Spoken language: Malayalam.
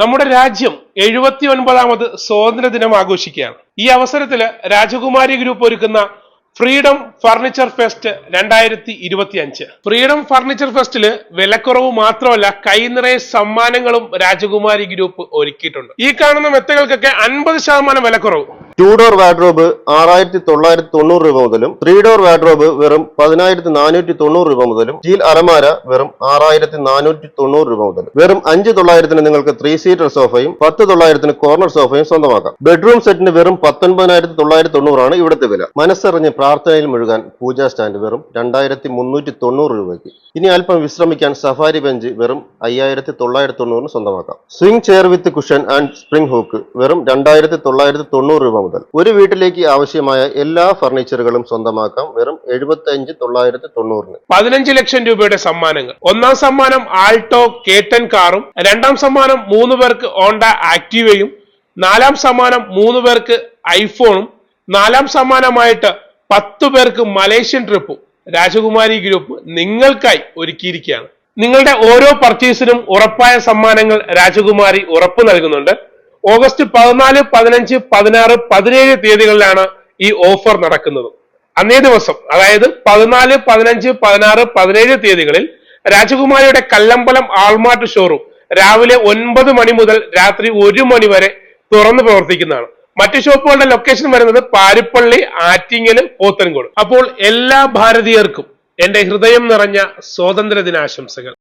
നമ്മുടെ രാജ്യം 79ാമത് സ്വാതന്ത്ര്യ ദിനം ആഘോഷിക്കുകയാണ്. ഈ അവസരത്തില് രാജകുമാരി ഗ്രൂപ്പ് ഒരുക്കുന്ന freedom furniture fest 2025. Freedom furniture ഫെസ്റ്റില് വിലക്കുറവ് മാത്രമല്ല കൈനിറയെ സമ്മാനങ്ങളും രാജകുമാരി ഗ്രൂപ്പ് ഒരുക്കിയിട്ടുണ്ട്. ഈ കാണുന്ന മെത്തകൾക്കൊക്കെ 50% വിലക്കുറവ്. 2 ഡോർ വാർഡ്രോബ് 6990 രൂപ മുതലും 3 ഡോർ വാർഡ്രോബ് വെറും 10490 രൂപ മുതലും സ്റ്റീൽ അലമാര വെറും 6490 രൂപ മുതലും വെറും 5900 നിങ്ങൾക്ക് 3 സീറ്റർ സോഫയും 10900 കോർണർ സോഫയും സ്വന്തമാക്കാം. ബെഡ്റൂം സെറ്റിന് വെറും 19990 ആണ് ഇവിടുത്തെ വില. മനസ്സറിഞ്ഞ് പ്രാർത്ഥനയിൽ മുഴുകാൻ പൂജാ സ്റ്റാൻഡ് വെറും 2390 രൂപയ്ക്ക്. ഇനി അല്പം വിശ്രമിക്കാൻ സഫാരി ബെഞ്ച് വെറും 5990 സ്വന്തമാക്കാം. Swing chair with cushion and spring hook വെറും 2990 രൂപ മുതൽ. ഒരു വീട്ടിലേക്ക് ആവശ്യമായ എല്ലാ ഫർണിച്ചറുകളും സ്വന്തമാക്കാം വെറും 75,990. 15 ലക്ഷം രൂപയുടെ സമ്മാനങ്ങൾ. ഒന്നാം സമ്മാനം ആൾട്ടോ കേട്ടൻ കാറും, രണ്ടാം സമ്മാനം 3 പേർക്ക് ഹോണ്ട ആക്റ്റീവയും, നാലാം സമ്മാനം 3 പേർക്ക് ഐഫോണും, നാലാം സമ്മാനമായിട്ട് 10 പേർക്ക് മലേഷ്യൻ ട്രിപ്പും രാജകുമാരി ഗ്രൂപ്പ് നിങ്ങൾക്കായി ഒരുക്കിയിരിക്കുകയാണ്. നിങ്ങളുടെ ഓരോ പർച്ചേസിനും ഉറപ്പായ സമ്മാനങ്ങൾ രാജകുമാരി ഉറപ്പു നൽകുന്നുണ്ട്. ഓഗസ്റ്റ് 14, 15, 16, 17 തീയതികളിലാണ് ഈ ഓഫർ നടക്കുന്നത്. അന്നേ ദിവസം അതായത് 14, 15, 16, 17 തീയതികളിൽ രാജകുമാരിയുടെ കല്ലമ്പലം ആൾമാർട്ട് ഷോറൂം രാവിലെ 9 മണി മുതൽ രാത്രി 1 മണി വരെ തുറന്നു പ്രവർത്തിക്കുന്നതാണ്. മറ്റു ഷോപ്പുകളുടെ ലൊക്കേഷൻ വരുന്നത് പാരിപ്പള്ളി, ആറ്റിങ്ങല്, പോത്തൻകോട്. അപ്പോൾ എല്ലാ ഭാരതീയർക്കും എന്റെ ഹൃദയം നിറഞ്ഞ സ്വാതന്ത്ര്യ ദിനാശംസകൾ.